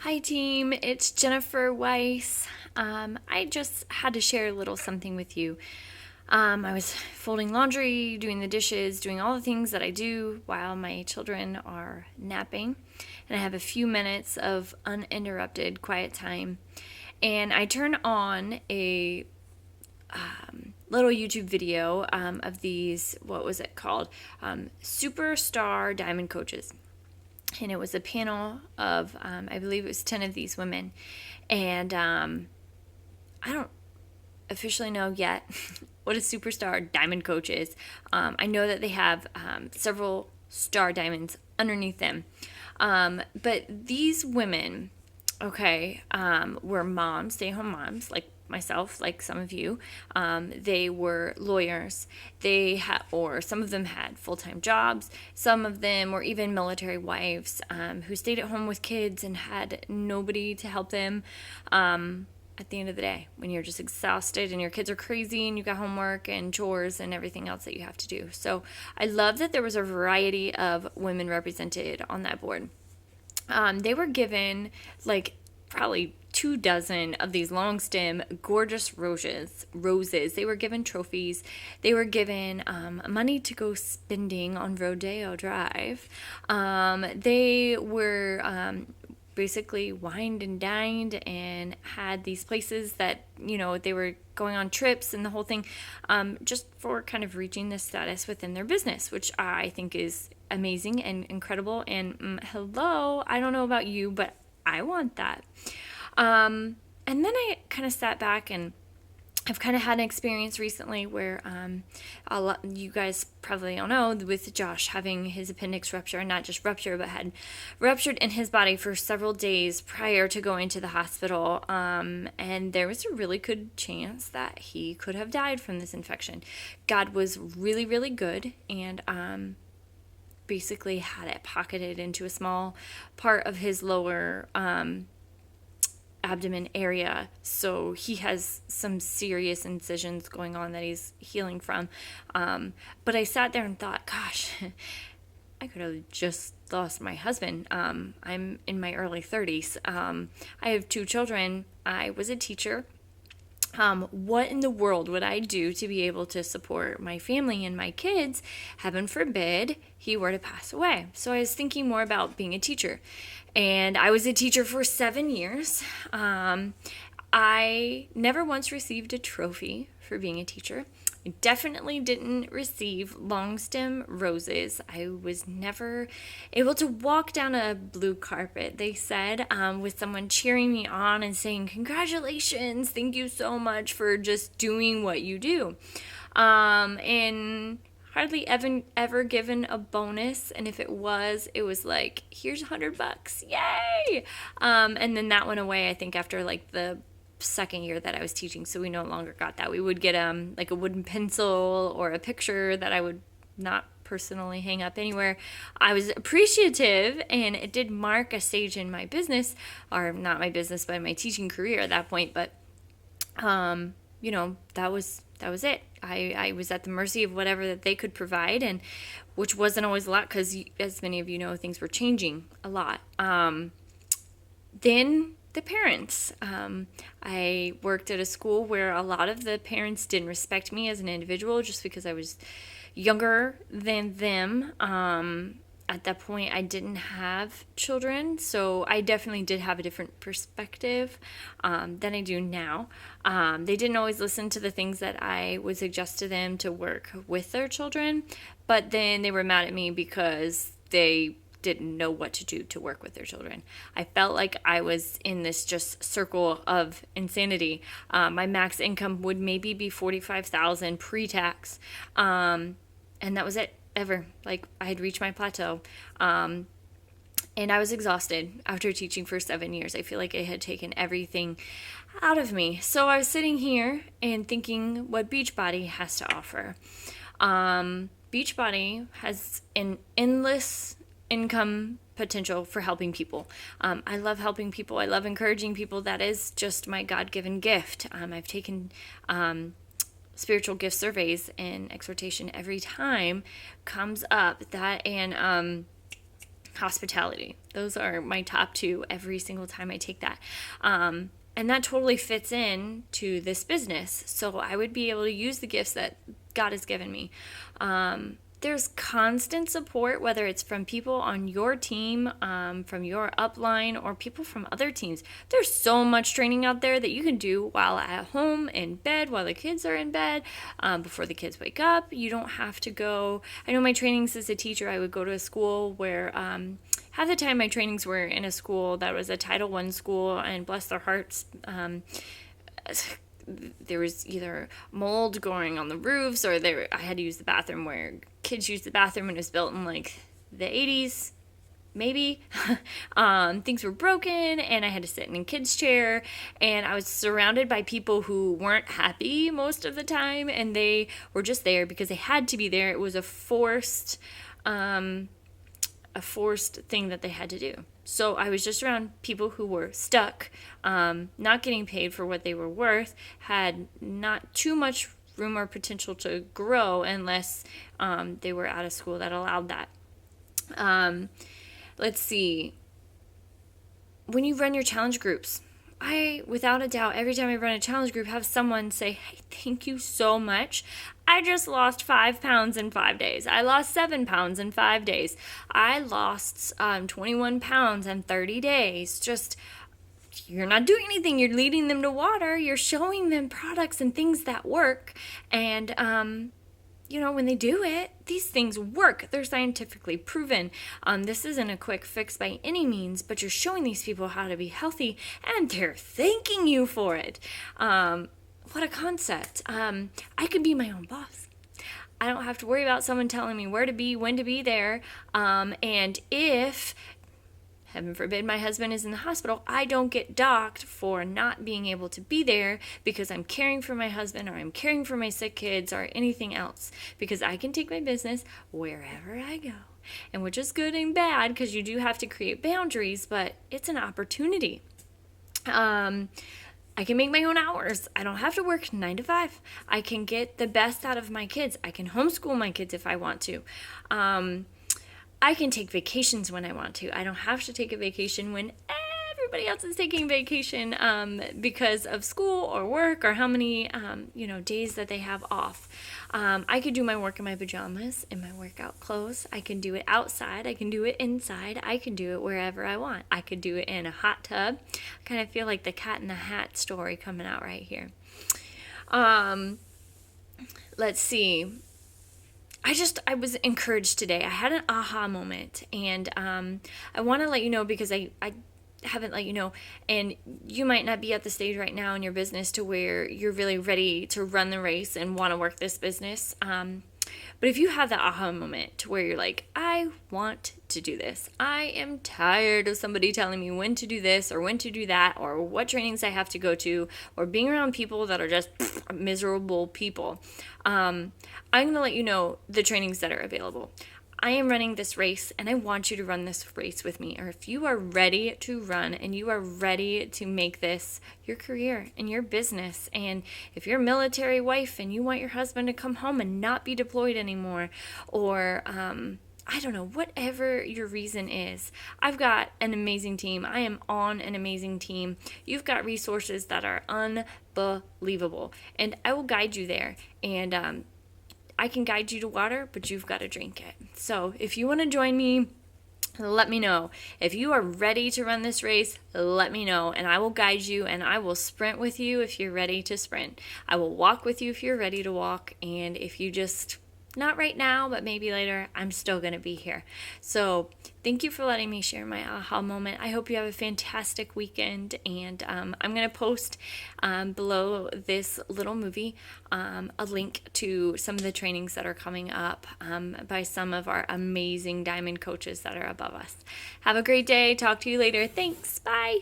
Hi, team. It's Jennifer Weiss. I just had to share a little something with you. I was folding laundry, doing the dishes, doing all the things that I do while my children are napping. And I have a few minutes of uninterrupted quiet time. And I turn on a little YouTube video of these, what was it called? Superstar Diamond Coaches, and it was a panel of I believe it was 10 of these women, and I don't officially know yet what a superstar diamond coach is. I know that they have several star diamonds underneath them, but these women, okay, were moms, stay-at-home moms, like myself, like some of you. They were lawyers. They had, or some of them had full-time jobs. Some of them were even military wives who stayed at home with kids and had nobody to help them. At the end of the day, when you're just exhausted and your kids are crazy and you got homework and chores and everything else that you have to do. So I love that there was a variety of women represented on that board. They were given like probably 2 dozen of these long stem gorgeous roses. They were given trophies. They were given money to go spending on Rodeo Drive. They were basically wined and dined and had these places that, they were going on trips and the whole thing, just for kind of reaching this status within their business, which I think is amazing and incredible. And hello, I don't know about you, but I want that. And then I kind of sat back, and I've kind of had an experience recently where you guys probably all know, with Josh having his appendix rupture, and not just rupture, but had ruptured in his body for several days prior to going to the hospital. And there was a really good chance that he could have died from this infection. God was really, really good, and basically had it pocketed into a small part of his lower abdomen area, so he has some serious incisions going on that he's healing from. But I sat there and thought, gosh, I could have just lost my husband. I'm in my early 30s. I have 2 children. I was a teacher. What in the world would I do to be able to support my family and my kids? Heaven forbid he were to pass away. So I was thinking more about being a teacher. And I was a teacher for 7 years. I never once received a trophy for being a teacher. I definitely didn't receive long stem roses. I was never able to walk down a blue carpet, they said, with someone cheering me on and saying, "Congratulations, thank you so much for just doing what you do." And hardly ever given a bonus, and if it was like, "Here's $100, yay!" And then that went away, I think, after like the second year that I was teaching, so we no longer got that. We would get like a wooden pencil or a picture that I would not personally hang up anywhere. I was appreciative, and it did mark a stage in my business, or not my business, but my teaching career at that point. But that was it. I was at the mercy of whatever that they could provide, and which wasn't always a lot, because, as many of you know, things were changing a lot. Then the parents. I worked at a school where a lot of the parents didn't respect me as an individual just because I was younger than them. At that point, I didn't have children, so I definitely did have a different perspective than I do now. They didn't always listen to the things that I would suggest to them to work with their children, but then they were mad at me because they didn't know what to do to work with their children. I felt like I was in this just circle of insanity. My max income would maybe be $45,000 pre-tax, and that was it. Ever. Like, I had reached my plateau. And I was exhausted after teaching for 7 years. I feel like it had taken everything out of me. So I was sitting here and thinking what Beachbody has to offer. Beachbody has an endless income potential for helping people. I love helping people. I love encouraging people. That is just my God-given gift. I've taken spiritual gift surveys, and exhortation every time comes up that, and hospitality. Those are my top two every single time I take that. And that totally fits in to this business. So I would be able to use the gifts that God has given me. There's constant support, whether it's from people on your team, from your upline, or people from other teams. There's so much training out there that you can do while at home, in bed, while the kids are in bed, before the kids wake up. You don't have to go. I know my trainings as a teacher, I would go to a school where half the time my trainings were in a school that was a Title I school, and bless their hearts, there was either mold growing on the roofs, or I had to use the bathroom where kids used the bathroom, and it was built in like the 80s, maybe. Things were broken, and I had to sit in a kid's chair, and I was surrounded by people who weren't happy most of the time, and they were just there because they had to be there. It was a forced thing that they had to do. So I was just around people who were stuck, not getting paid for what they were worth, had not too much room or potential to grow unless they were at a school that allowed that. Let's see. When you run your challenge groups, I, without a doubt, every time I run a challenge group, have someone say, hey, thank you so much. I just lost 5 pounds in 5 days. I lost 7 pounds in 5 days. I lost 21 pounds in 30 days. Just, you're not doing anything. You're leading them to water. You're showing them products and things that work. And, when they do it, these things work. They're scientifically proven. This isn't a quick fix by any means, but you're showing these people how to be healthy, and they're thanking you for it. What a concept. I could be my own boss. I don't have to worry about someone telling me where to be, when to be there. And if, heaven forbid, my husband is in the hospital, I don't get docked for not being able to be there because I'm caring for my husband, or I'm caring for my sick kids, or anything else. Because I can take my business wherever I go. And which is good and bad, because you do have to create boundaries, but it's an opportunity. I can make my own hours. I don't have to work 9 to 5. I can get the best out of my kids. I can homeschool my kids if I want to. I can take vacations when I want to. I don't have to take a vacation when everybody else is taking vacation because of school or work, or how many days that they have off. I could do my work in my pajamas, in my workout clothes. I can do it outside. I can do it inside. I can do it wherever I want. I could do it in a hot tub. I kind of feel like the Cat in the Hat story coming out right here. Let's see. I was encouraged today. I had an aha moment, and I want to let you know, because I haven't let you know, and you might not be at the stage right now in your business to where you're really ready to run the race and want to work this business. But if you have that aha moment to where you're like, I want to do this. I am tired of somebody telling me when to do this or when to do that, or what trainings I have to go to, or being around people that are just miserable people. I'm going to let you know the trainings that are available. I am running this race, and I want you to run this race with me. Or if you are ready to run and you are ready to make this your career and your business, and if you're a military wife and you want your husband to come home and not be deployed anymore, or I don't know, whatever your reason is, I've got an amazing team. I am on an amazing team. You've got resources that are unbelievable, and I will guide you there. And I can guide you to water, but you've got to drink it. So if you want to join me, let me know. If you are ready to run this race, let me know, and I will guide you, and I will sprint with you if you're ready to sprint. I will walk with you if you're ready to walk, and if you just, not right now, but maybe later, I'm still going to be here. So thank you for letting me share my aha moment. I hope you have a fantastic weekend, and I'm going to post below this little movie a link to some of the trainings that are coming up by some of our amazing diamond coaches that are above us. Have a great day. Talk to you later. Thanks. Bye.